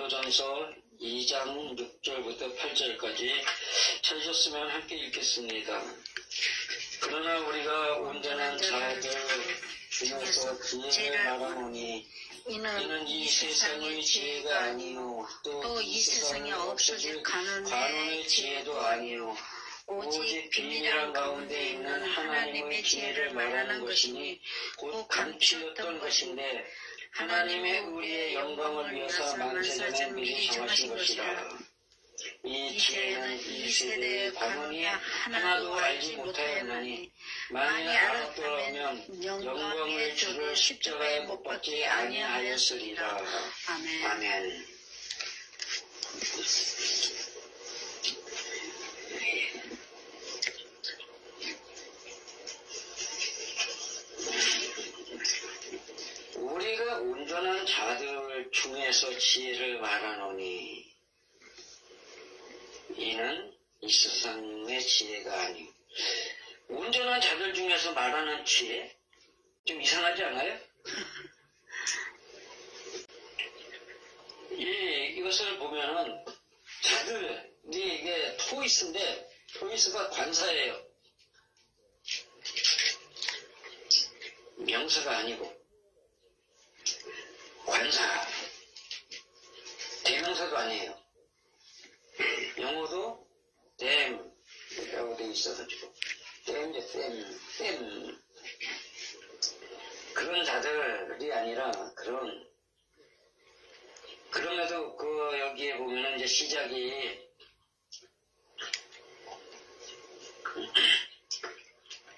고린도전서 2장 6절부터 8절까지 찾으셨으면 함께 읽겠습니다. 그러나 우리가 온전한 자들 중에서 지혜를 말하노니 이는 이 세상의 지혜가 아니요 또 이 세상에 없어질 관원의 지혜도 아니요 오직 비밀한 가운데 있는 하나님의 지혜를 말하는 것이니 곧 감추었던 것인데 하나님의 우리의 영광을 위해서 만세전에 미리 정하신 것이라. 이 지혜는 이 세대의 관원이 하나도 알지 못하였나니 만일 알았더라면 영광의 주를 십자가에 못 박지 아니하였으리라. 아멘. 아멘. 우리가 온전한 자들 중에서 지혜를 말하노니 이는 이 세상의 지혜가 아니오. 온전한 자들 중에서 말하는 지혜? 좀 이상하지 않아요? 이것을 보면은 자들이 이게 토이스인데 토이스가 관사예요. 명사가 아니고 관사. 대명사도 아니에요. 영어도 damn이라고 되어 있어가지고 damn 그런 자들이 아니라 그럼에도 여기에 보면은 이제 시작이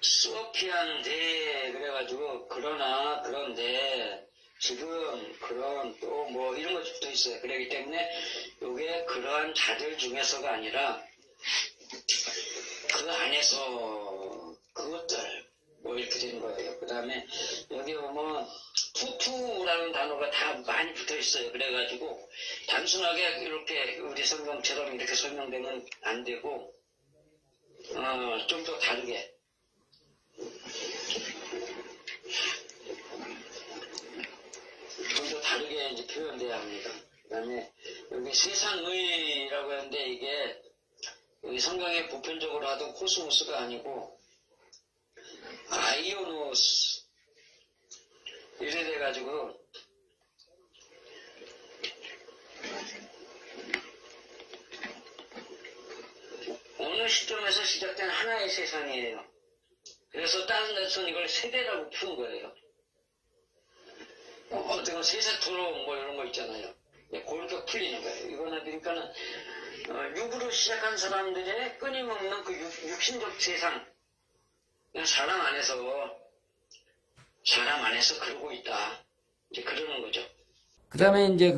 수어피한데 그래가지고 그런데 지금 그런 또 뭐 이런 것이 붙어 있어요. 그렇기 때문에 이게 그러한 자들 중에서가 아니라 그 안에서 그것들 뭐 이렇게 되는 거예요. 그 다음에 여기 보면 투투라는 단어가 다 많이 붙어 있어요. 그래가지고 단순하게 이렇게 우리 성경처럼 이렇게 설명되면 안 되고 좀 더 다르게 이제 표현돼야 합니다. 그 다음에 여기 세상의라고 하는데 이게 여기 성경에 보편적으로 하던 코스모스가 아니고 아이오노스 이래 돼가지고 어느 시점에서 시작된 하나의 세상이에요. 그래서 다른 데서는 이걸 세대라고 푸는 거예요. 어떤 건 세세토록 뭐 이런 거 있잖아요. 그렇게 풀리는 거예요. 이거는 그러니까는 육으로 시작한 사람들의 끊임없는 그 육신적 세상, 사람 안에서 그러고 있다. 이제 그러는 거죠. 그 다음에 이제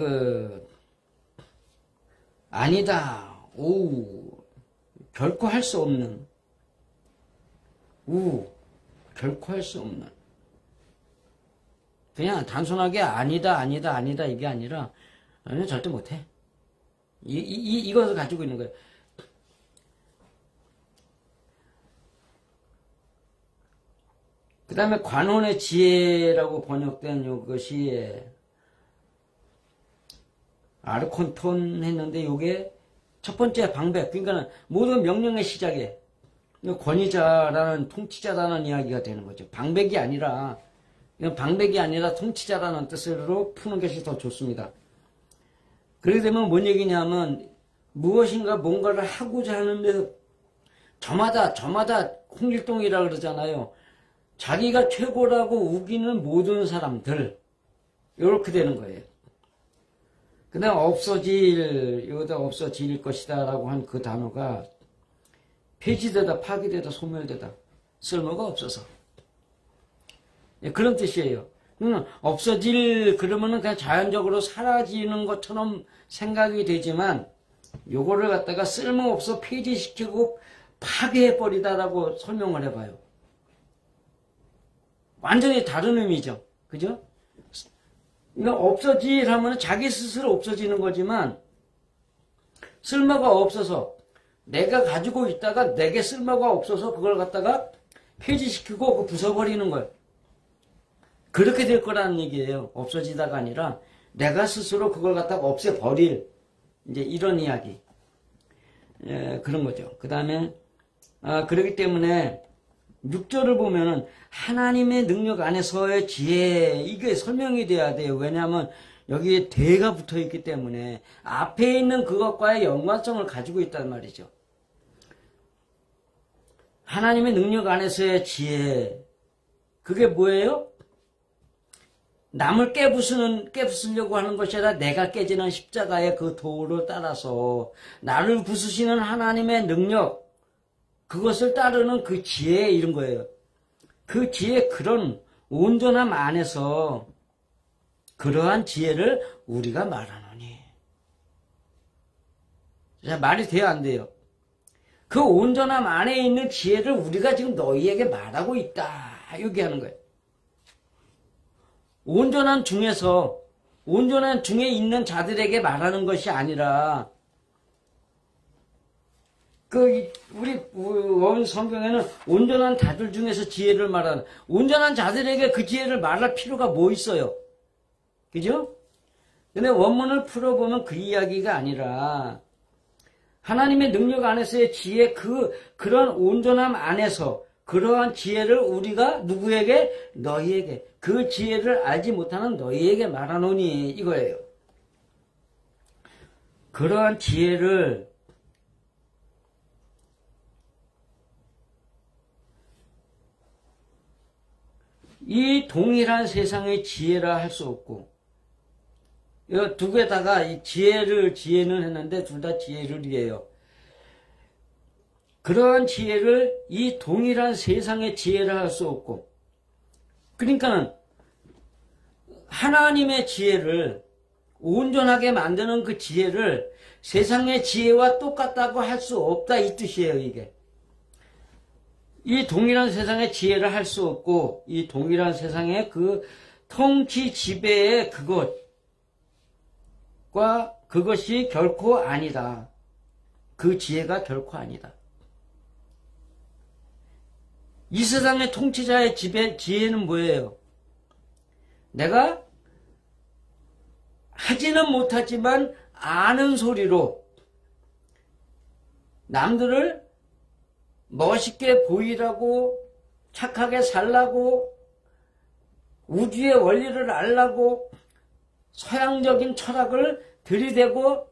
아니다, 결코 할 수 없는, 결코 할 수 없는. 그냥 단순하게 아니다 이게 아니라 아니 절대 못해. 이것을 가지고 있는 거예요. 그 다음에 관원의 지혜라고 번역된 이것이 아르콘톤 했는데 요게 첫 번째 방백, 그러니까 모든 명령의 시작에 권위자라는 통치자라는 이야기가 되는 거죠. 방백이 아니라 통치자라는 뜻으로 푸는 것이 더 좋습니다. 그렇게 되면 뭔 얘기냐면 무엇인가 뭔가를 하고자 하는데 저마다 홍길동이라 그러잖아요. 자기가 최고라고 우기는 모든 사람들 이렇게 되는 거예요. 그 다음 여기다 없어질 것이다 라고 한 그 단어가 폐지되다 파기되다 소멸되다 쓸모가 없어서 그런 뜻이에요. 그러면은 그냥 자연적으로 사라지는 것처럼 생각이 되지만, 요거를 갖다가 쓸모없어 폐지시키고 파괴해버리다라고 설명을 해봐요. 완전히 다른 의미죠. 그죠? 그러니까 하면은 자기 스스로 없어지는 거지만, 쓸모가 없어서, 내가 가지고 있다가 내게 쓸모가 없어서 그걸 갖다가 폐지시키고 부숴버리는 거예요. 그렇게 될 거라는 얘기예요. 없어지다가 아니라 내가 스스로 그걸 갖다가 없애버릴, 이제 이런 이야기. 그런 거죠. 그 다음에, 그렇기 때문에 6절을 보면은 하나님의 능력 안에서의 지혜, 이게 설명이 돼야 돼요. 왜냐하면 여기에 대가 붙어 있기 때문에 앞에 있는 그것과의 연관성을 가지고 있단 말이죠. 하나님의 능력 안에서의 지혜, 그게 뭐예요? 남을 깨부수려고 하는 것이 아니라 내가 깨지는 십자가의 그 도를 따라서 나를 부수시는 하나님의 능력, 그것을 따르는 그 지혜, 이런 거예요. 그 지혜, 그런 온전함 안에서 그러한 지혜를 우리가 말하노니. 자, 말이 돼요, 안 돼요? 그 온전함 안에 있는 지혜를 우리가 지금 너희에게 말하고 있다, 여기 하는 거예요. 온전한 중에 있는 자들에게 말하는 것이 아니라, 우리 원 성경에는 온전한 자들 중에서 지혜를 말하는, 온전한 자들에게 그 지혜를 말할 필요가 뭐 있어요? 그죠? 근데 원문을 풀어보면 그 이야기가 아니라, 하나님의 능력 안에서의 지혜, 그런 온전함 안에서, 그러한 지혜를 우리가 누구에게? 너희에게. 그 지혜를 알지 못하는 너희에게 말하노니, 이거예요. 그러한 지혜를 이 동일한 세상의 지혜라 할 수 없고, 이 두 개다가 이 지혜는 했는데 둘 다 지혜를이에요. 그러한 지혜를 이 동일한 세상의 지혜라 할 수 없고, 그러니까는 하나님의 지혜를 온전하게 만드는 그 지혜를 세상의 지혜와 똑같다고 할 수 없다, 이 뜻이에요, 이게. 이 동일한 세상의 지혜를 할 수 없고, 이 동일한 세상의 그 통치 지배의 그것이 결코 아니다. 그 지혜가 결코 아니다. 이 세상의 통치자의 지혜는 뭐예요? 내가 하지는 못하지만 아는 소리로 남들을 멋있게 보이라고, 착하게 살라고, 우주의 원리를 알라고, 서양적인 철학을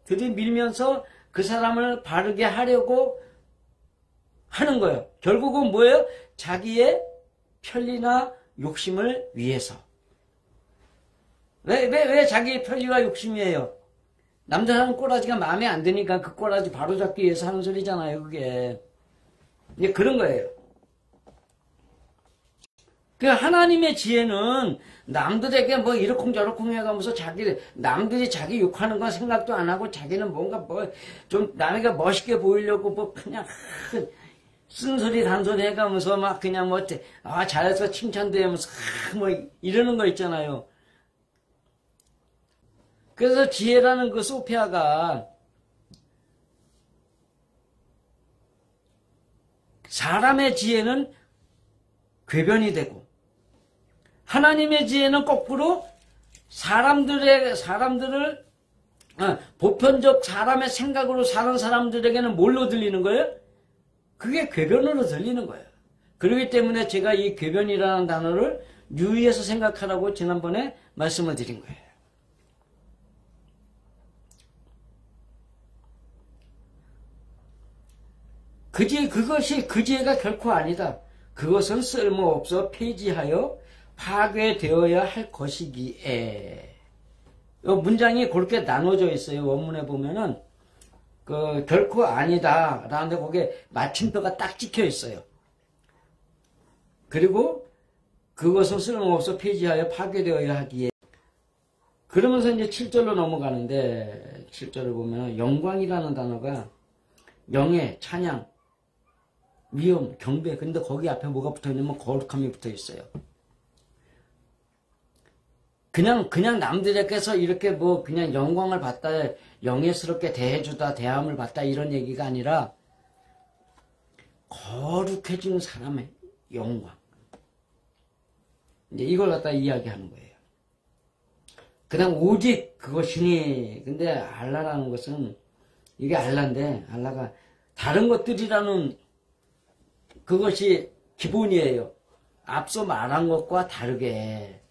들이밀면서 그 사람을 바르게 하려고 하는 거예요. 결국은 뭐예요? 자기의 편리나 욕심을 위해서. 왜 자기의 편리와 욕심이에요? 남들 하는 꼬라지가 마음에 안 드니까 그 꼬라지 바로잡기 위해서 하는 소리잖아요, 그게. 이게 그런 거예요. 그 하나님의 지혜는 남들에게 뭐 이러쿵저러쿵 해가면서 남들이 자기 욕하는 건 생각도 안 하고 자기는 뭔가 좀 남에게 멋있게 보이려고 그냥 쓴소리 단소리 해가면서 막 그냥 잘해서 칭찬도 하면서 이러는 거 있잖아요. 그래서 지혜라는 그 소피아가 사람의 지혜는 궤변이 되고, 하나님의 지혜는 거꾸로 사람들을 보편적 사람의 생각으로 사는 사람들에게는 뭘로 들리는 거예요? 그게 궤변으로 들리는 거예요. 그렇기 때문에 제가 이 궤변이라는 단어를 유의해서 생각하라고 지난번에 말씀을 드린 거예요. 그것이 그 지혜가 결코 아니다. 그것은 쓸모없어 폐지하여 파괴되어야 할 것이기에. 이 문장이 그렇게 나눠져 있어요. 원문에 보면은 결코 아니다 라는데 거기에 마침표가 딱 찍혀 있어요. 그리고 그것은 쓸모없어 폐지하여 파괴되어야 하기에. 그러면서 이제 7절로 넘어가는데, 7절을 보면 영광이라는 단어가 영예, 찬양, 위엄, 경배. 근데 거기 앞에 뭐가 붙어 있냐면 거룩함이 붙어 있어요. 그냥 남들에게서 이렇게 그냥 영광을 받다, 영예스럽게 대해주다, 대함을 받다, 이런 얘기가 아니라 거룩해진 사람의 영광. 이제 이걸 갖다 이야기하는 거예요. 그냥 오직 그것이니. 근데 알라라는 것은 이게 알라인데 알라가 다른 것들이라는 그것이 기본이에요. 앞서 말한 것과 다르게.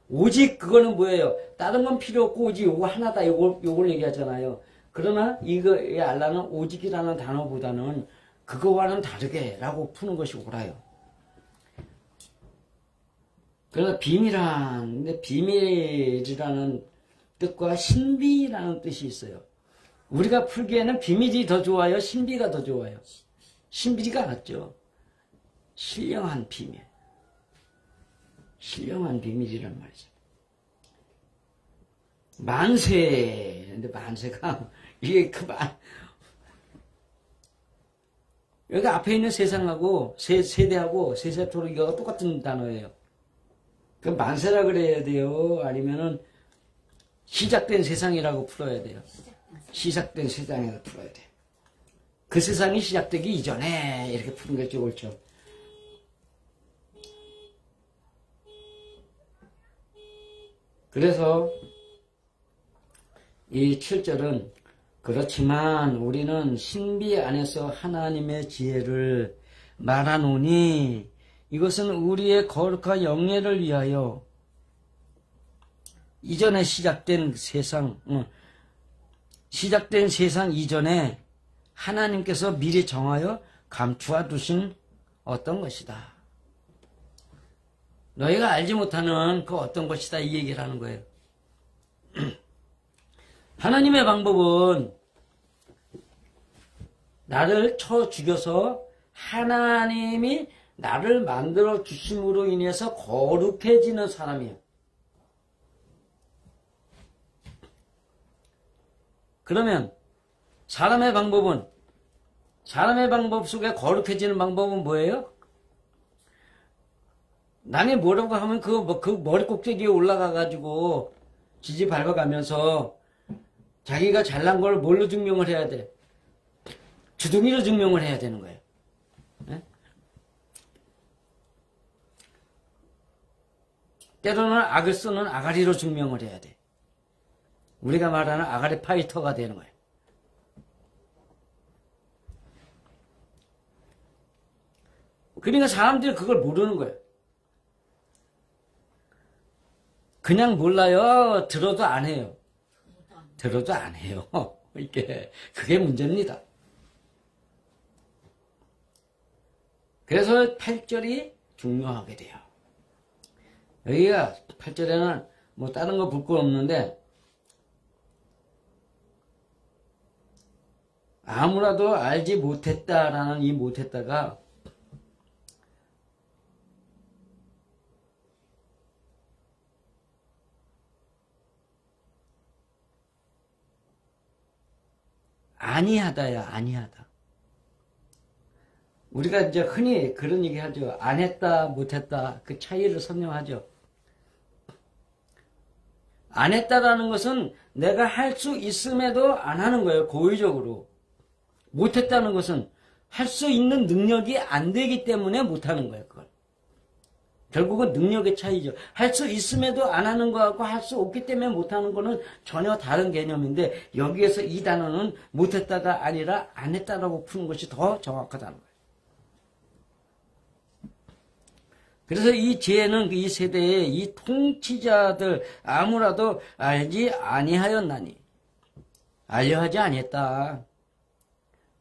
오직 그거는 뭐예요? 다른 건 필요 없고 오직 요거 하나다. 요걸 얘기하잖아요. 그러나 이 알라는 오직이라는 단어보다는 그거와는 다르게 라고 푸는 것이 옳아요. 그러나 근데 비밀이라는 뜻과 신비라는 뜻이 있어요. 우리가 풀기에는 비밀이 더 좋아요? 신비가 더 좋아요? 신비가 낫죠. 신령한 비밀. 신령한 비밀이란 말이죠. 만세. 근데 만세가, 이게 여기 앞에 있는 세상하고, 세대하고, 세세토록 이거가 똑같은 단어예요. 그 만세라 그래야 돼요? 아니면은, 시작된 세상이라고 풀어야 돼요? 시작된 세상이라고 풀어야 돼요. 그 세상이 시작되기 이전에, 이렇게 푸는 것이 옳죠. 그래서 이 7절은 그렇지만 우리는 신비 안에서 하나님의 지혜를 말하노니 이것은 우리의 거룩한 영예를 위하여 이전에 시작된 세상 이전에 하나님께서 미리 정하여 감추어 두신 어떤 것이다. 너희가 알지 못하는 그 어떤 것이다 이 얘기를 하는 거예요. 하나님의 방법은 나를 쳐 죽여서 하나님이 나를 만들어 주심으로 인해서 거룩해지는 사람이에요. 그러면 사람의 방법 속에 거룩해지는 방법은 뭐예요? 남이 뭐라고 하면 그 머리 꼭대기에 올라가가지고 지지 밟아가면서 자기가 잘난 걸 뭘로 증명을 해야 돼? 주둥이로 증명을 해야 되는 거예요. 네? 때로는 악을 쓰는 아가리로 증명을 해야 돼. 우리가 말하는 아가리 파이터가 되는 거예요. 그러니까 사람들이 그걸 모르는 거예요. 그냥 몰라요. 들어도 안 해요. 들어도 안 해요. 그게 문제입니다. 그래서 8절이 중요하게 돼요. 여기가 8절에는 뭐 다른 거 볼 거 없는데 아무라도 알지 못했다라는 이 못했다가 아니하다야, 아니하다. 우리가 이제 흔히 그런 얘기 하죠. 안 했다, 못했다. 그 차이를 설명하죠. 안 했다라는 것은 내가 할 수 있음에도 안 하는 거예요. 고의적으로. 못했다는 것은 할 수 있는 능력이 안 되기 때문에 못하는 거예요. 그걸. 결국은 능력의 차이죠. 할 수 있음에도 안 하는 거하고 할 수 없기 때문에 못하는 거는 전혀 다른 개념인데 여기에서 이 단어는 못했다가 아니라 안 했다라고 푸는 것이 더 정확하다는 거예요. 그래서 이 죄는 이 세대의 이 통치자들 아무라도 알지 아니하였나니 알려 하지 아니했다.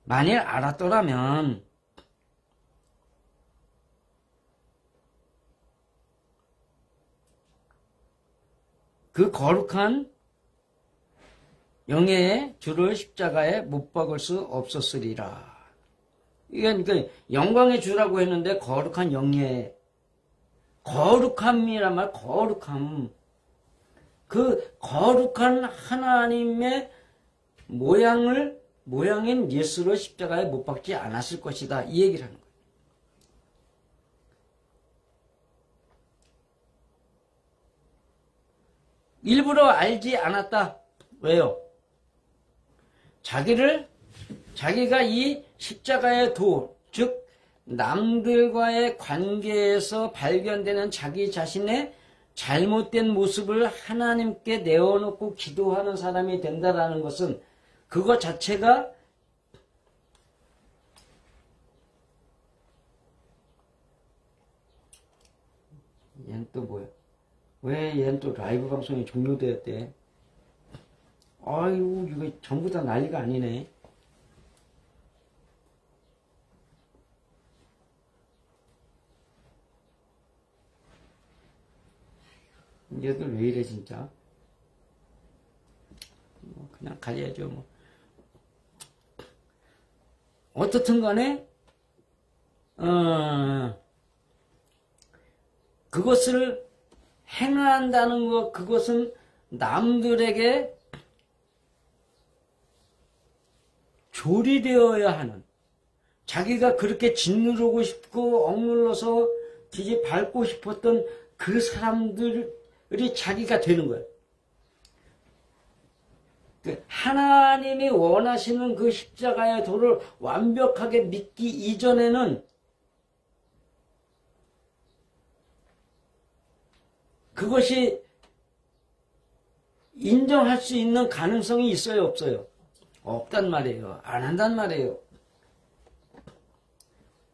만일 알았더라면 그 거룩한 영예의 주를 십자가에 못 박을 수 없었으리라. 이게 그러니까 영광의 주라고 했는데 거룩한 영예, 거룩함이란 말, 거룩함. 그 거룩한 하나님의 모양인 예수를 십자가에 못 박지 않았을 것이다. 이 얘기를 하는 거예요. 일부러 알지 않았다. 왜요? 자기가 이 십자가의 도, 즉 남들과의 관계에서 발견되는 자기 자신의 잘못된 모습을 하나님께 내어놓고 기도하는 사람이 된다라는 것은 그것 자체가 얘는 또 뭐야? 왜 얘는 또 라이브 방송이 종료되었대? 아유, 이거 전부 다 난리가 아니네. 얘들 왜 이래 진짜? 뭐 그냥 가야죠 뭐. 어떻든 간에 그것을 행한다는 것, 그것은 남들에게 조리되어야 하는, 자기가 그렇게 짓누르고 싶고 억눌러서 뒤에 밟고 싶었던 그 사람들이 자기가 되는 거예요. 하나님이 원하시는 그 십자가의 도를 완벽하게 믿기 이전에는 그것이 인정할 수 있는 가능성이 있어요, 없어요? 없단 말이에요. 안 한단 말이에요.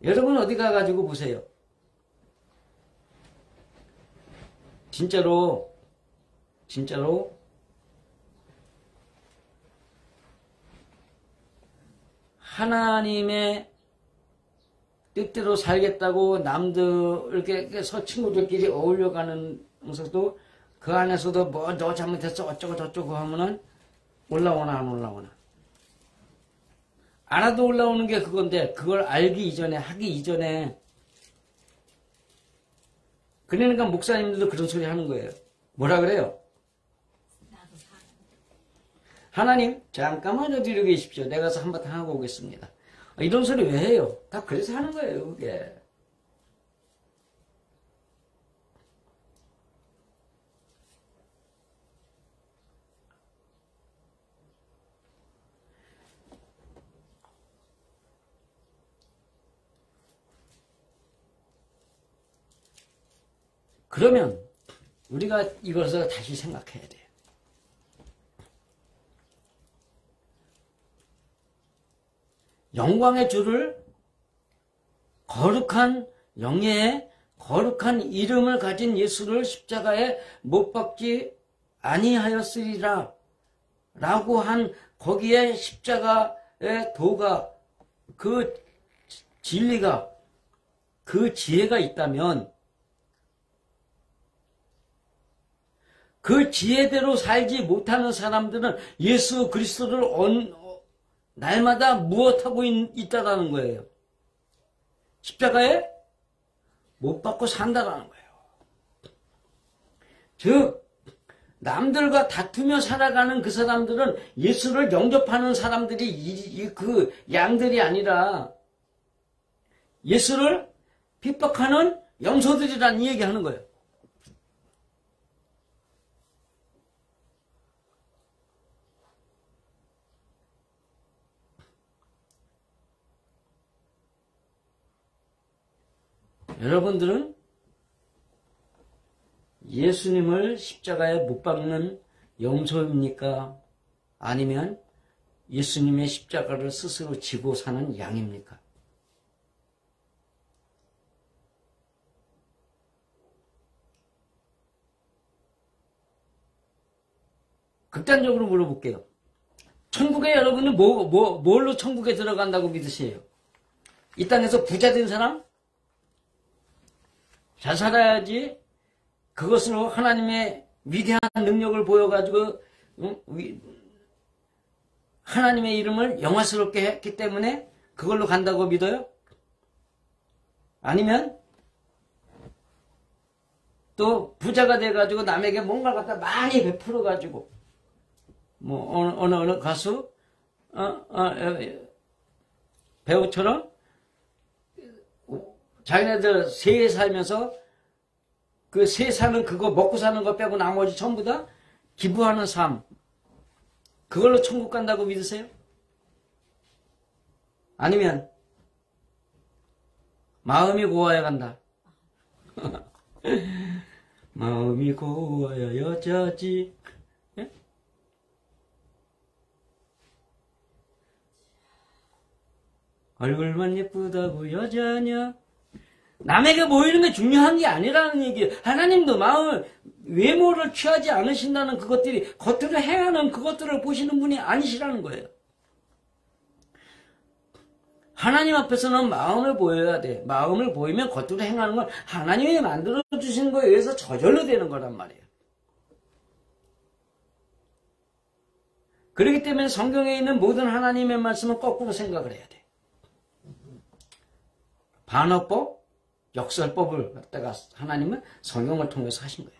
여러분 어디 가가지고 보세요. 진짜로 하나님의 뜻대로 살겠다고 남들에게 친구들끼리 어울려가는 모습도 그 안에서도 뭐 너 잘못했어 어쩌고 저쩌고 하면은 올라오나 안 올라오나. 알아도 올라오는 게 그건데 그걸 알기 이전에 하기 이전에 그러니까 목사님들도 그런 소리 하는 거예요. 뭐라 그래요? 하나님 잠깐만 어디로 계십시오. 내가 가서 한바탕 하고 오겠습니다. 이런 소리 왜 해요? 다 그래서 하는 거예요. 그게. 그러면 우리가 이것을 다시 생각해야 돼요. 영광의 주를 거룩한 영예의 거룩한 이름을 가진 예수를 십자가에 못 박지 아니하였으리라 라고 한 거기에 십자가의 도가 그 진리가 그 지혜가 있다면 그 지혜대로 살지 못하는 사람들은 예수 그리스도를 날마다 무엇하고 있다라는 거예요. 십자가에 못 박고 산다라는 거예요. 즉 남들과 다투며 살아가는 그 사람들은 예수를 영접하는 사람들이 그 양들이 아니라 예수를 핍박하는 염소들이라는 얘기하는 거예요. 여러분들은 예수님을 십자가에 못 박는 염소입니까? 아니면 예수님의 십자가를 스스로 지고 사는 양입니까? 극단적으로 물어볼게요. 천국에 여러분은 뭘로 천국에 들어간다고 믿으세요? 이 땅에서 부자 된 사람? 잘 살아야지 그것으로 하나님의 위대한 능력을 보여가지고 하나님의 이름을 영화스럽게 했기 때문에 그걸로 간다고 믿어요? 아니면 또 부자가 돼가지고 남에게 뭔가 갖다 많이 베풀어가지고 뭐 어느 가수 배우처럼 자기네들 세에 살면서 그 세 사는 그거 먹고 사는 거 빼고 나머지 전부 다 기부하는 삶 그걸로 천국 간다고 믿으세요? 아니면 마음이 고와야 간다. 마음이 고와야 여자지. 예? 얼굴만 예쁘다고 여자냐? 남에게 보이는 게 중요한 게 아니라는 얘기예요. 하나님도 마음을, 외모를 취하지 않으신다는 그것들이 겉으로 행하는 그것들을 보시는 분이 아니시라는 거예요. 하나님 앞에서는 마음을 보여야 돼. 마음을 보이면 겉으로 행하는 건 하나님이 만들어주신 거에 의해서 저절로 되는 거란 말이에요. 그렇기 때문에 성경에 있는 모든 하나님의 말씀은 거꾸로 생각을 해야 돼. 반어법, 역설법을 갖다가 하나님은 성경을 통해서 하신 거예요.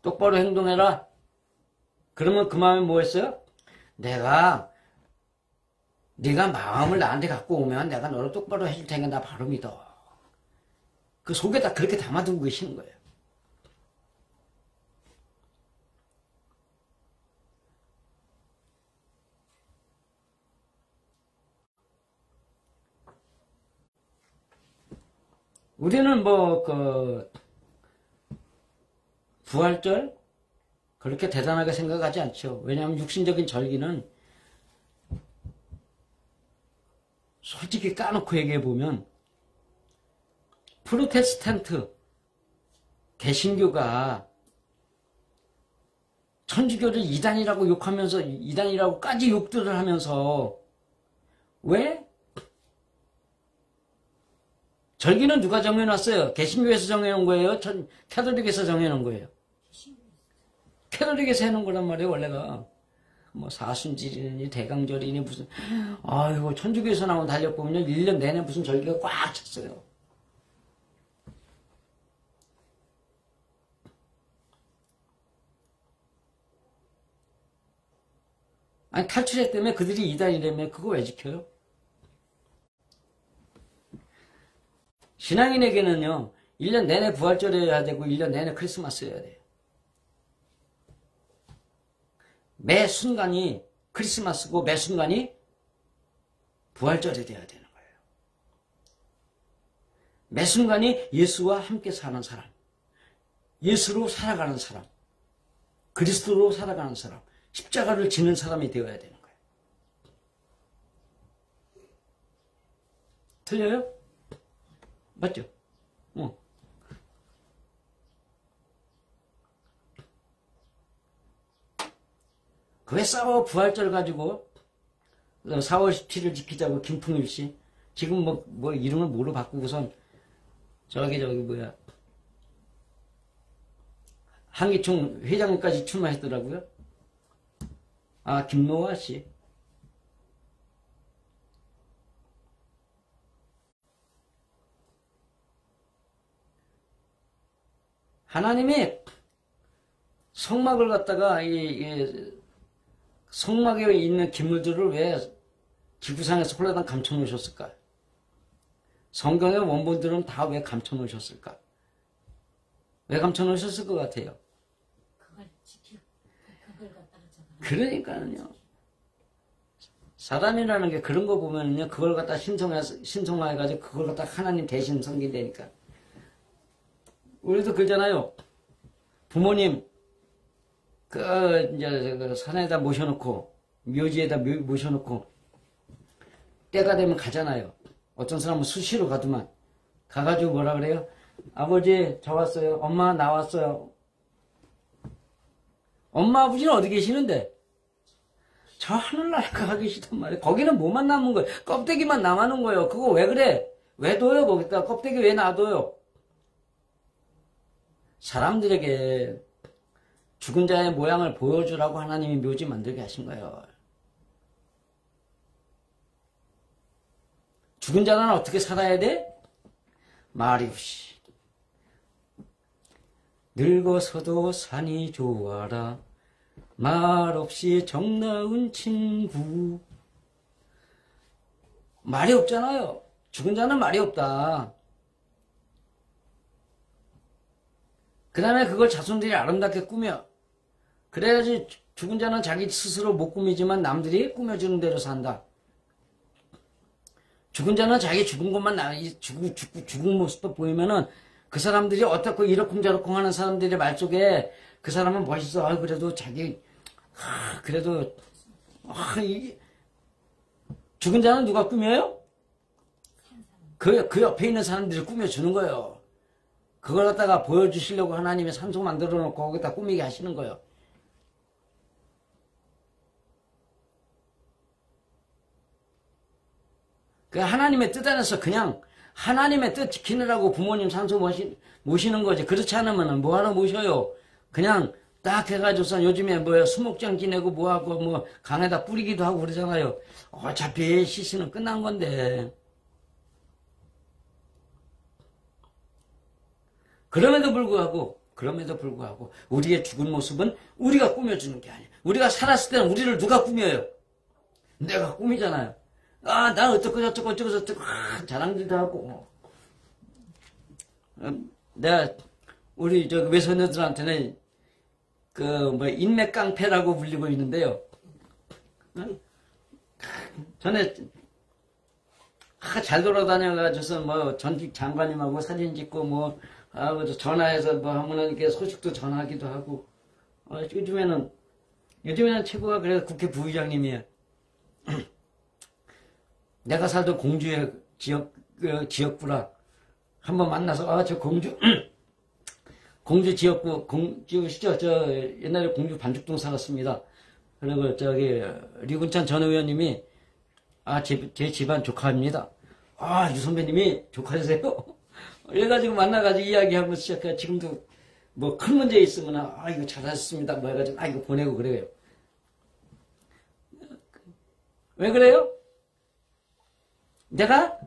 똑바로 행동해라. 그러면 그 마음이 뭐였어요? 네가 마음을 나한테 갖고 오면 내가 너를 똑바로 해줄 테니까 나 바로 믿어. 그 속에다 그렇게 담아두고 계시는 거예요. 우리는 부활절? 그렇게 대단하게 생각하지 않죠. 왜냐하면 육신적인 절기는 솔직히 까놓고 얘기해보면 프로테스탄트 개신교가 천주교를 이단이라고 욕하면서 이단이라고까지 욕들을 하면서 왜? 절기는 누가 정해놨어요? 개신교에서 정해놓은 거예요? 캐톨릭에서 정해놓은 거예요? 캐톨릭에서 해놓은 거란 말이에요, 원래가. 뭐 사순절이니 대강절이니 무슨, 아이고, 천주교에서 나온 달력 보면요, 1년 내내 무슨 절기가 꽉 찼어요. 아니, 탈출했다며 그들이 이단이라며 그거 왜 지켜요? 신앙인에게는요, 1년 내내 부활절이어야 되고 1년 내내 크리스마스여야 돼요. 매 순간이 크리스마스고 매 순간이 부활절이 되어야 되는 거예요. 매 순간이 예수와 함께 사는 사람, 예수로 살아가는 사람, 그리스도로 살아가는 사람, 십자가를 지는 사람이 되어야 되는 거예요. 틀려요? 맞죠? 왜 싸워 부활절 가지고 4월 17일 지키자고 김풍일 씨 지금 뭐 이름을 뭐로 바꾸고선 저기 뭐야 한기총 회장까지 출마했더라고요. 아, 김노아 씨. 하나님이 성막을 갖다가 성막에 있는 기물들을 왜 지구상에서 홀라당 감춰놓으셨을까? 성경의 원본들은 다 왜 감춰놓으셨을까? 왜 감춰놓으셨을 것 같아요? 그걸 갖다가 그러니까요. 사람이라는 게 그런 거 보면요, 그걸 갖다 신성화해가지고 그걸 갖다 하나님 대신 섬긴다니까. 우리도 그러잖아요. 부모님, 이제 산에다 모셔놓고, 묘지에다 모셔놓고, 때가 되면 가잖아요. 어떤 사람은 수시로 가더만. 가가지고 뭐라 그래요? 아버지, 저 왔어요. 엄마, 나왔어요. 엄마, 아버지는 어디 계시는데? 저 하늘나라에 가 계시단 말이에요. 거기는 뭐만 남은 거예요? 껍데기만 남아놓은 거예요. 그거 왜 그래? 왜 둬요? 거기다 껍데기 왜 놔둬요? 사람들에게 죽은 자의 모양을 보여주라고 하나님이 묘지 만들게 하신 거예요. 죽은 자는 어떻게 살아야 돼? 말이 없이. 늙어서도 산이 좋아라. 말 없이 정나은 친구. 말이 없잖아요. 죽은 자는 말이 없다. 그 다음에 그걸 자손들이 아름답게 꾸며. 그래야지 죽은 자는 자기 스스로 못 꾸미지만 남들이 꾸며주는 대로 산다. 죽은 자는 자기 죽은 것만 죽은 모습도 보이면은 그 사람들이 어떻고 이러쿵저러쿵 하는 사람들의 말 속에 그 사람은 멋있어. 아, 그래도 그래도, 이게, 죽은 자는 누가 꾸며요? 그 옆에 있는 사람들이 꾸며주는 거예요. 그걸 갖다가 보여주시려고 하나님의 산소 만들어 놓고 거기다 꾸미게 하시는 거예요. 그 하나님의 뜻 안에서 그냥 하나님의 뜻 지키느라고 부모님 산소 모시는 거지. 그렇지 않으면 뭐하러 모셔요? 그냥 딱 해가지고서 요즘에 수목장 지내고 뭐하고 강에다 뿌리기도 하고 그러잖아요. 어차피 시신은 끝난 건데. 그럼에도 불구하고 우리의 죽은 모습은 우리가 꾸며주는 게 아니에요. 우리가 살았을 때는 우리를 누가 꾸며요? 내가 꾸미잖아요. 아, 나 어쩌고 저쩌고 자랑질도 하고. 내가 우리 외손녀들한테는 인맥 깡패라고 불리고 있는데요. 전에 잘 돌아다녀가지고서 전직 장관님하고 사진 찍고 전화해서 하면은 이렇게 소식도 전하기도 하고. 요즘에는 최고가 그래서 국회 부의장님이에요. 내가 살던 공주의 지역구라. 한번 만나서, 저 공주 지역구, 공주시죠? 옛날에 공주 반죽동 살았습니다. 그리고 리군찬 전 의원님이, 제 집안 조카입니다. 유 선배님이 조카세요? 그래가지고 만나가지고 이야기하고 시작해. 지금도 큰 문제 있으면, 이거 잘하셨습니다. 해가지고, 이거 보내고 그래요. 왜 그래요? 내가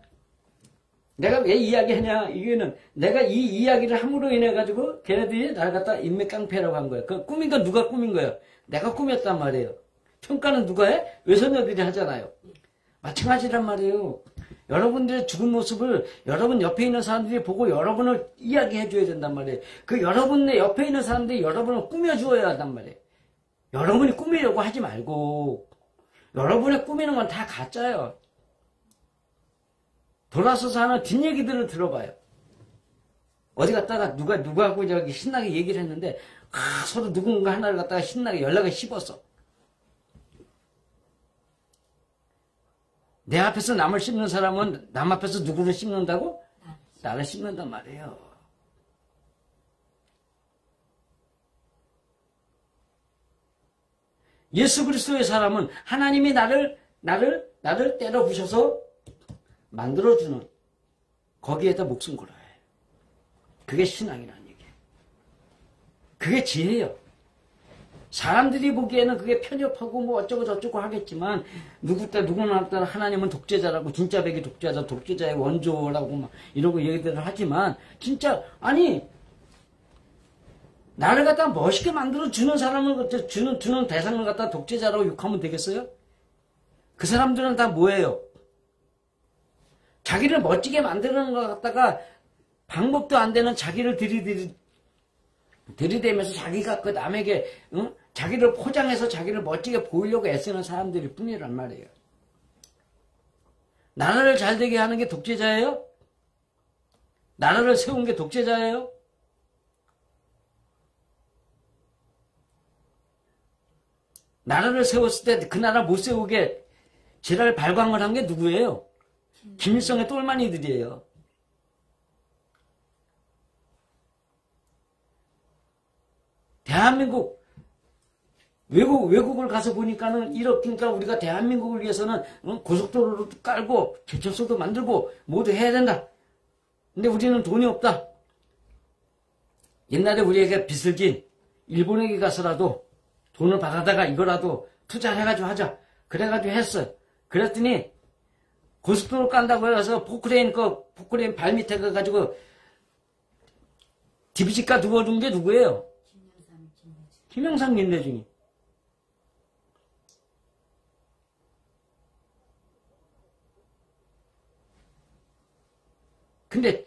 왜 이야기하냐? 이거는 내가 이 이야기를 함으로 인해가지고 걔네들이 나를 갖다 인맥깡패라고 한 거야. 그 꾸민 건 누가 꾸민 거야? 내가 꾸몄단 말이에요. 평가는 누가 해? 외손녀들이 하잖아요. 마찬가지란 말이에요. 여러분들의 죽은 모습을 여러분 옆에 있는 사람들이 보고 여러분을 이야기해 줘야 된단 말이에요. 그 여러분의 옆에 있는 사람들이 여러분을 꾸며 주어야 한단 말이에요. 여러분이 꾸미려고 하지 말고 여러분의 꾸미는 건 다 가짜예요. 돌아서서 하는 뒷얘기들을 들어봐요. 어디 갔다가 누구하고 신나게 얘기를 했는데, 서로 누군가 하나를 갖다가 신나게 연락을 씹었어. 내 앞에서 남을 씹는 사람은 남 앞에서 누구를 씹는다고? 나를 씹는단 말이에요. 예수 그리스도의 사람은 하나님이 나를 때려 부셔서 만들어주는 거기에다 목숨 걸어야 해요. 그게 신앙이라는 얘기예요. 그게 지혜예요. 사람들이 보기에는 그게 편협하고 어쩌고 저쩌고 하겠지만 누구나 따라 하나님은 독재자라고 진짜 백이 독재자의 원조라고 이러고 얘기들을 하지만 진짜 나를 갖다 멋있게 만들어 주는 사람을 주는 대상을 갖다 독재자라고 욕하면 되겠어요? 그 사람들은 다 뭐예요? 자기를 멋지게 만드는 것 갖다가 방법도 안 되는 자기를 들이대면서 자기가 그 남에게 자기를 포장해서 자기를 멋지게 보이려고 애쓰는 사람들일 뿐이란 말이에요. 나라를 잘되게 하는 게 독재자예요? 나라를 세운 게 독재자예요? 나라를 세웠을 때 그 나라 못 세우게 지랄 발광을 한 게 누구예요? 김일성의 똘마니들이에요. 대한민국 외국을 가서 보니까는 그러니까 우리가 대한민국을 위해서는 고속도로를 깔고 개척소도 만들고 모두 해야 된다. 근데 우리는 돈이 없다. 옛날에 우리에게 빚을 진 일본에게 가서라도 돈을 받아다가 이거라도 투자를 해가지고 하자. 그래가지고 했어. 그랬더니 고속도로 깐다고 해서 포크레인 발밑에 가가지고 디비지가 누워준 게 누구예요? 김영삼 김대중이. 근데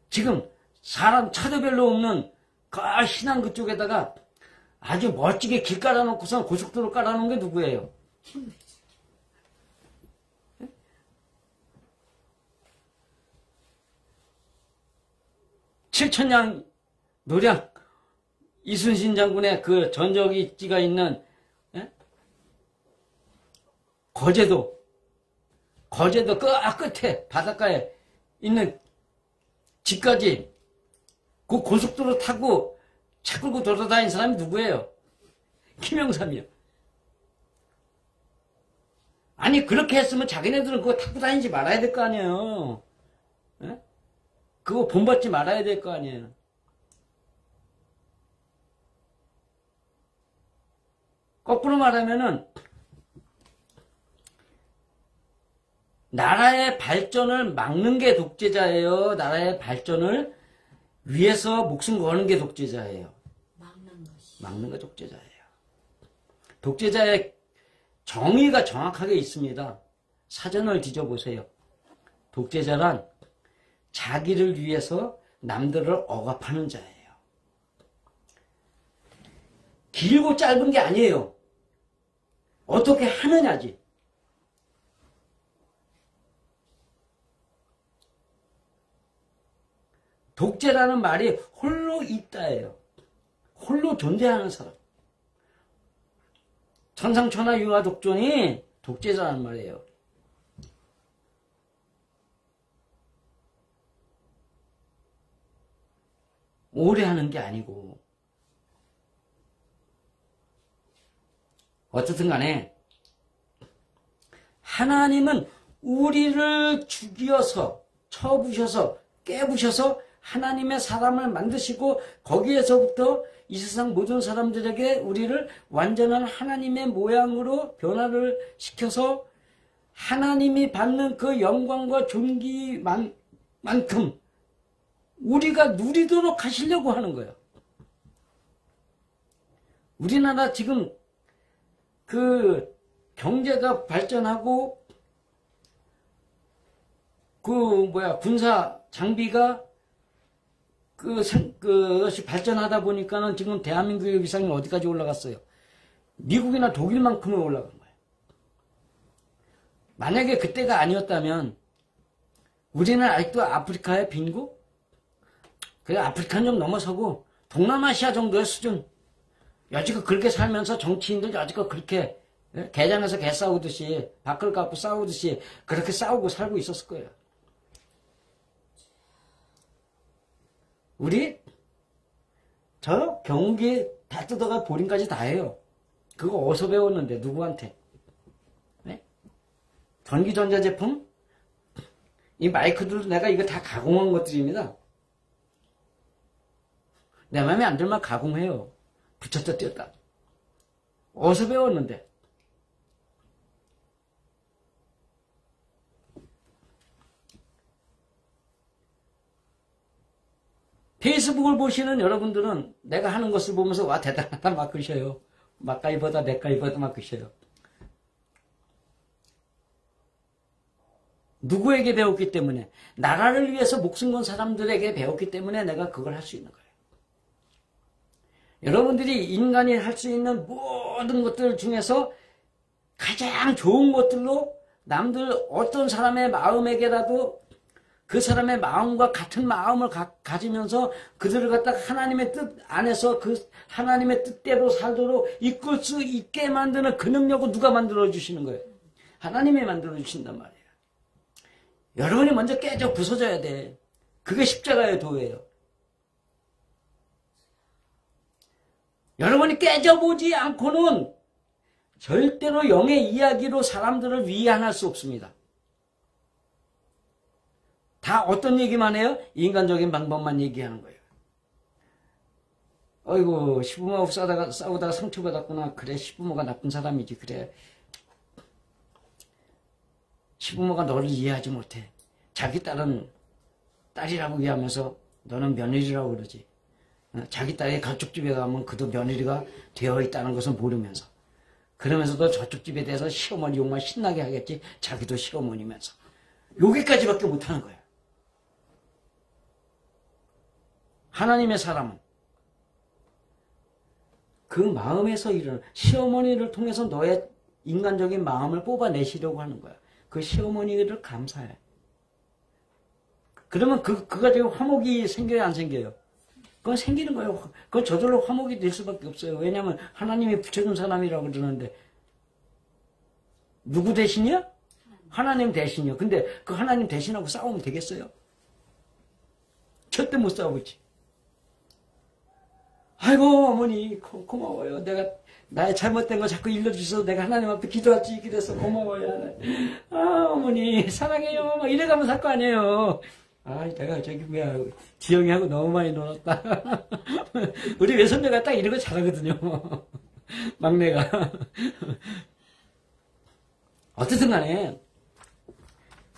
지금 사람 차도 별로 없는 그 신안 그쪽에다가 아주 멋지게 길 깔아놓고서 고속도로 깔아놓은 게 누구예요? 7천량 노량 이순신 장군의 그 전적이지가 있는 거제도 끝에 바닷가에 있는 집까지 그 고속도로 타고 차 끌고 돌아다닌 사람이 누구예요? 김영삼이요. 아니 그렇게 했으면 자기네들은 그거 타고 다니지 말아야 될 거 아니에요. 에? 그거 본받지 말아야 될 거 아니에요. 거꾸로 말하면은 나라의 발전을 막는 게 독재자예요. 나라의 발전을 위해서 목숨 거는 게 독재자예요. 막는 게 독재자예요. 독재자의 정의가 정확하게 있습니다. 사전을 뒤져보세요. 독재자란 자기를 위해서 남들을 억압하는 자예요. 길고 짧은 게 아니에요. 어떻게 하느냐지. 독재라는 말이 홀로 있다예요. 홀로 존재하는 사람. 천상천하 유아 독존이 독재자라는 말이에요. 오래 하는 게 아니고. 어쨌든 간에 하나님은 우리를 죽여서 쳐부셔서 깨부셔서 하나님의 사람을 만드시고 거기에서부터 이 세상 모든 사람들에게 우리를 완전한 하나님의 모양으로 변화를 시켜서 하나님이 받는 그 영광과 존귀만큼 우리가 누리도록 하시려고 하는 거예요. 우리나라 지금 그 경제가 발전하고 군사 장비가 그것이 발전하다 보니까는 지금 대한민국의 위상이 어디까지 올라갔어요? 미국이나 독일만큼은 올라간 거예요. 만약에 그때가 아니었다면 우리는 아직도 아프리카의 빈국? 그래 아프리카는 좀 넘어서고 동남아시아 정도의 수준. 여지껏 그렇게 살면서 정치인들 여지껏 그렇게 개장에서 개 싸우듯이 밥그릇 갖고 싸우듯이 그렇게 싸우고 살고 있었을 거예요. 우리 저 경운기 다 뜯어가 보림까지 다 해요. 그거 어디서 배웠는데 누구한테? 네? 전기전자제품? 이 마이크들도 내가 이거 다 가공한 것들입니다. 내 맘에 안 들면 가공해요. 붙였다 띄었다. 어디서 배웠는데? 페이스북을 보시는 여러분들은 내가 하는 것을 보면서 와 대단하다 막 그러셔요. 막가이버다 맥가이버다 막 그러셔요. 누구에게 배웠기 때문에? 나라를 위해서 목숨 건 사람들에게 배웠기 때문에 내가 그걸 할 수 있는 거예요. 여러분들이 인간이 할 수 있는 모든 것들 중에서 가장 좋은 것들로 남들 어떤 사람의 마음에게라도 그 사람의 마음과 같은 마음을 가지면서 그들을 갖다가 하나님의 뜻 안에서 그 하나님의 뜻대로 살도록 이끌 수 있게 만드는 그 능력을 누가 만들어주시는 거예요? 하나님이 만들어주신단 말이에요. 여러분이 먼저 깨져 부서져야 돼. 그게 십자가의 도예요. 여러분이 깨져보지 않고는 절대로 영의 이야기로 사람들을 위안할 수 없습니다. 다 어떤 얘기만 해요? 인간적인 방법만 얘기하는 거예요. 어이구 시부모하고 싸우다가 상처받았구나. 그래 시부모가 나쁜 사람이지. 그래 시부모가 너를 이해하지 못해. 자기 딸은 딸이라고 이해하면서 너는 며느리라고 그러지. 자기 딸이 저쪽 집에 가면 그도 며느리가 되어 있다는 것은 모르면서 그러면서도 저쪽 집에 대해서 시어머니 욕만 신나게 하겠지. 자기도 시어머니면서 여기까지밖에 못하는 거예요. 하나님의 사람은 그 마음에서 일어나는 시어머니를 통해서 너의 인간적인 마음을 뽑아내시려고 하는 거야. 그 시어머니를 감사해. 그러면 그거 가지고 화목이 생겨요, 안 생겨요? 그건 생기는 거예요. 그건 저절로 화목이 될 수밖에 없어요. 왜냐하면 하나님이 붙여준 사람이라고 그러는데 누구 대신이야? 하나님 대신이요. 근데 그 하나님 대신하고 싸우면 되겠어요? 절대 못 싸우지. 아이고 어머니 고마워요. 내가 나의 잘못된 거 자꾸 일러주셔서 내가 하나님 앞에 기도하지 그래서 고마워요. 아 어머니 사랑해요. 막 이래가면서 할 거 아니에요. 아 내가 저기 뭐야 지영이하고 너무 많이 놀았다. 우리 외손녀가 딱 이런 거 잘하거든요. 막내가. 어쨌든 간에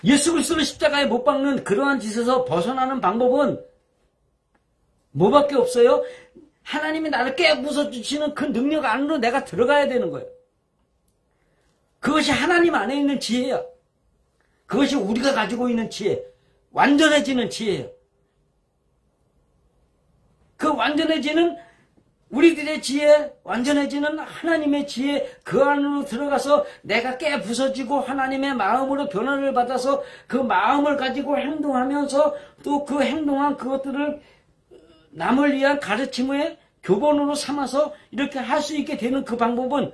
예수 그리스도를 십자가에 못 박는 그러한 짓에서 벗어나는 방법은 뭐밖에 없어요? 하나님이 나를 깨부숴주시는 그 능력 안으로 내가 들어가야 되는 거예요. 그것이 하나님 안에 있는 지혜야. 그것이 우리가 가지고 있는 지혜. 완전해지는 지혜예요. 그 완전해지는 우리들의 지혜, 완전해지는 하나님의 지혜, 그 안으로 들어가서 내가 깨부서지고 하나님의 마음으로 변화를 받아서 그 마음을 가지고 행동하면서 또 그 행동한 그것들을 남을 위한 가르침의 교본으로 삼아서 이렇게 할 수 있게 되는 그 방법은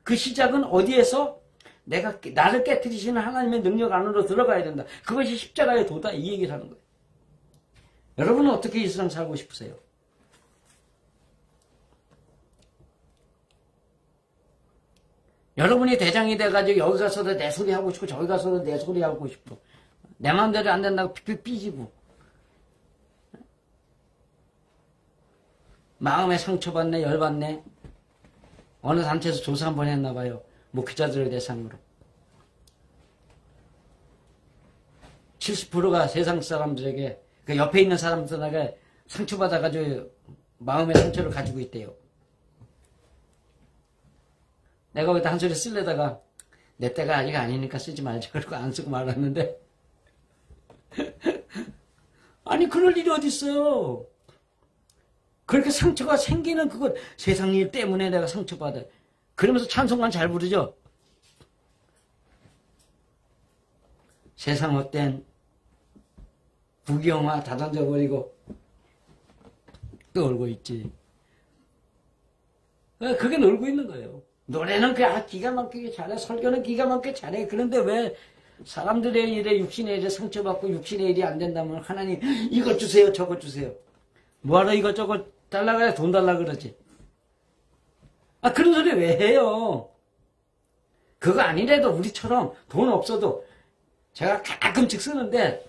그 시작은 어디에서? 내가 나를 깨뜨리시는 하나님의 능력 안으로 들어가야 된다. 그것이 십자가의 도다 이 얘기를 하는 거예요. 여러분은 어떻게 이 세상 살고 싶으세요? 여러분이 대장이 돼가지고 여기 가서도 내 소리 하고 싶고 저기 가서도 내 소리 하고 싶고 내 마음대로 안 된다고 픽픽 삐지고 마음에 상처받네 열받네 어느 단체에서 조사 한번 했나봐요. 목회자들을 대상으로 70%가 세상 사람들에게 그 옆에 있는 사람들에게 상처받아가지고 마음의 상처를 가지고 있대요. 내가 거기다 한 소리 쓰려다가 내 때가 아직 아니니까 쓰지 말자 그러고 안 쓰고 말았는데 아니 그럴 일이 어디 있어요. 그렇게 상처가 생기는 그것 세상 일 때문에 내가 상처받아 그러면서 찬송만 잘 부르죠. 세상 헛된 부귀영화 다 던져버리고 또 놀고 있지. 그게 놀고 있는 거예요. 노래는 기가 막히게 잘해. 설교는 기가 막히게 잘해. 그런데 왜 사람들의 일에 육신의 일에 상처받고 육신의 일이 안 된다면 하나님 이것 주세요 저것 주세요. 뭐하러 이것저것 달라 그래 돈 달라 그러지. 아 그런 소리 왜 해요. 그거 아니래도 우리처럼 돈 없어도 제가 가끔씩 쓰는데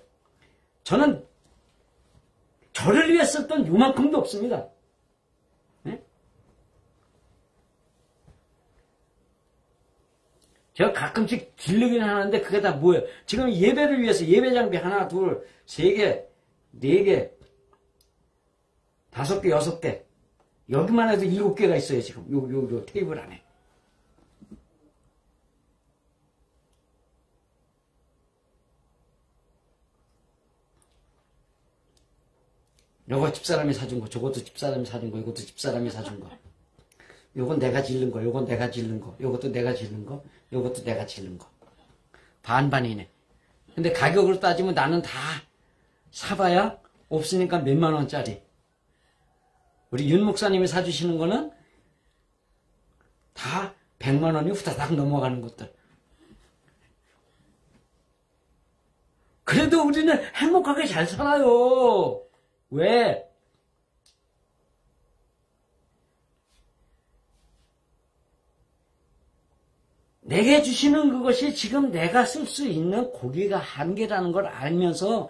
저는 저를 위해 썼던 요만큼도 없습니다. 네? 제가 가끔씩 질르긴 하는데 그게 다 뭐예요? 지금 예배를 위해서 예배 장비 하나, 둘, 세 개, 네 개, 5개, 6개. 여기만 해도 7개가 있어요, 지금. 요 테이블 안에. 요거 집사람이 사준 거, 저것도 집사람이 사준 거, 이것도 집사람이 사준 거. 요건 내가 질른 거, 요건 내가 질른 거, 요것도 내가 질른 거, 요것도 내가 질른 거. 반반이네. 근데 가격으로 따지면 나는 다 사봐야 없으니까 몇만 원짜리. 우리 윤 목사님이 사주시는 거는 다 100만 원이 후다닥 넘어가는 것들. 그래도 우리는 행복하게 잘 살아요. 왜? 내게 주시는 그것이 지금 내가 쓸 수 있는 고기가 한계라는 걸 알면서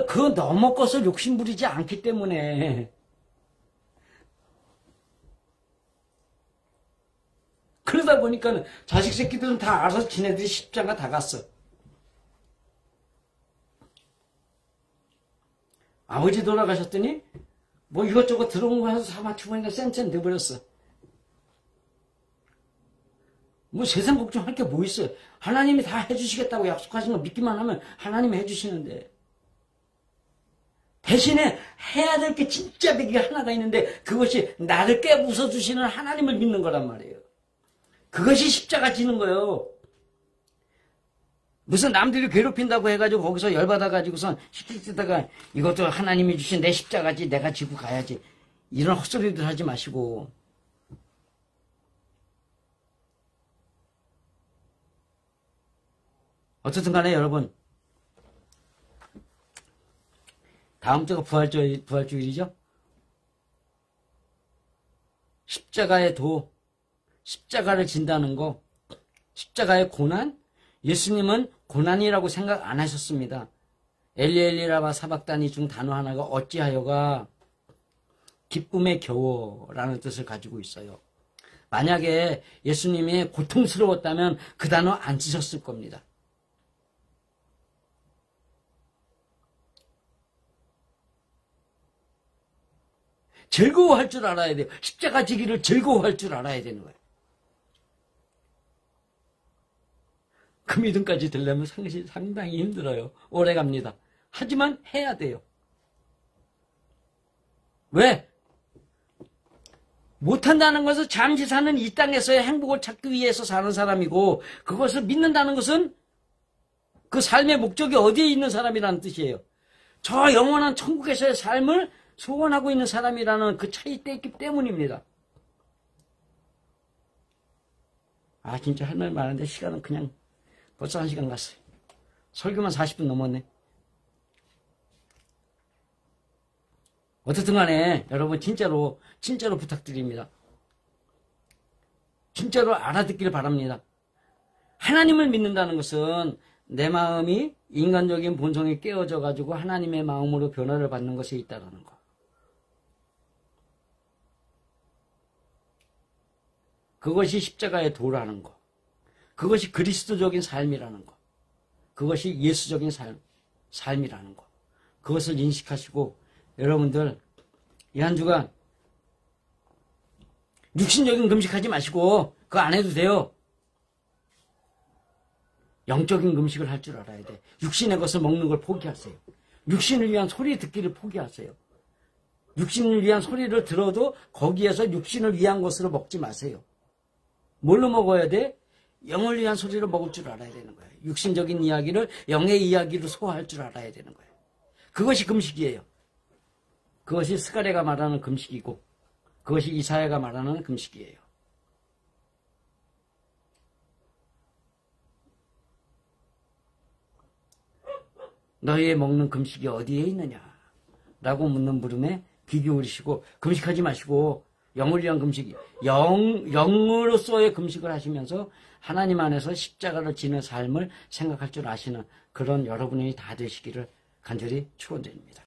그 넘어 것을 욕심부리지 않기 때문에 그러다 보니까 자식 새끼들은 다 알아서 지네들이 십자가 다 갔어. 아버지 돌아가셨더니 뭐 이것저것 들어온 거 해서 다 맞춰보니까 쌩쌩 돼버렸어. 뭐 세상 걱정할 게 뭐 있어요. 하나님이 다 해주시겠다고 약속하신 거 믿기만 하면 하나님이 해주시는데 대신에 해야 될 게 진짜 되게 하나가 있는데 그것이 나를 깨부숴주시는 하나님을 믿는 거란 말이에요. 그것이 십자가 지는 거예요. 무슨 남들이 괴롭힌다고 해가지고 거기서 열받아가지고선 시키다가 이것도 하나님이 주신 내 십자가지 내가 지고 가야지. 이런 헛소리들 하지 마시고. 어쨌든 간에 여러분, 다음 주가 부활주일이죠? 십자가의 도, 십자가를 진다는 거, 십자가의 고난? 예수님은 고난이라고 생각 안 하셨습니다. 엘리엘리라마 사박다니 중 단어 하나가 어찌하여가 기쁨에 겨워라는 뜻을 가지고 있어요. 만약에 예수님이 고통스러웠다면 그 단어 안 쓰셨을 겁니다. 즐거워할 줄 알아야 돼요. 십자가 지기를 즐거워할 줄 알아야 되는 거예요. 그 믿음까지 들려면 상당히 힘들어요. 오래 갑니다. 하지만 해야 돼요. 왜? 못한다는 것은 잠시 사는 이 땅에서의 행복을 찾기 위해서 사는 사람이고, 그것을 믿는다는 것은 그 삶의 목적이 어디에 있는 사람이라는 뜻이에요. 저 영원한 천국에서의 삶을 소원하고 있는 사람이라는 그 차이 떼있기 때문입니다. 아, 진짜 할 말 많은데 시간은 그냥 벌써 1시간 갔어요. 설교만 40분 넘었네. 어쨌든 간에 여러분 진짜로 부탁드립니다. 진짜로 알아듣기를 바랍니다. 하나님을 믿는다는 것은 내 마음이 인간적인 본성이 깨어져 가지고 하나님의 마음으로 변화를 받는 것에 있다는 거. 그것이 십자가의 도라는 거. 그것이 그리스도적인 삶이라는 거. 그것이 예수적인 삶이라는 거. 그것을 인식하시고 여러분들 이 한 주간 육신적인 금식하지 마시고 그거 안 해도 돼요. 영적인 금식을 할 줄 알아야 돼. 육신의 것을 먹는 걸 포기하세요. 육신을 위한 소리 듣기를 포기하세요. 육신을 위한 소리를 들어도 거기에서 육신을 위한 것으로 먹지 마세요. 뭘로 먹어야 돼? 영을 위한 소리를 먹을 줄 알아야 되는 거예요. 육신적인 이야기를 영의 이야기로 소화할 줄 알아야 되는 거예요. 그것이 금식이에요. 그것이 스가랴가 말하는 금식이고 그것이 이사야가 말하는 금식이에요. 너희의 먹는 금식이 어디에 있느냐? 라고 묻는 물음에 귀 기울이시고 금식하지 마시고 영을 위한 금식, 영으로서의 금식을 하시면서 하나님 안에서 십자가를 지는 삶을 생각할 줄 아시는 그런 여러분이 다 되시기를 간절히 축원드립니다.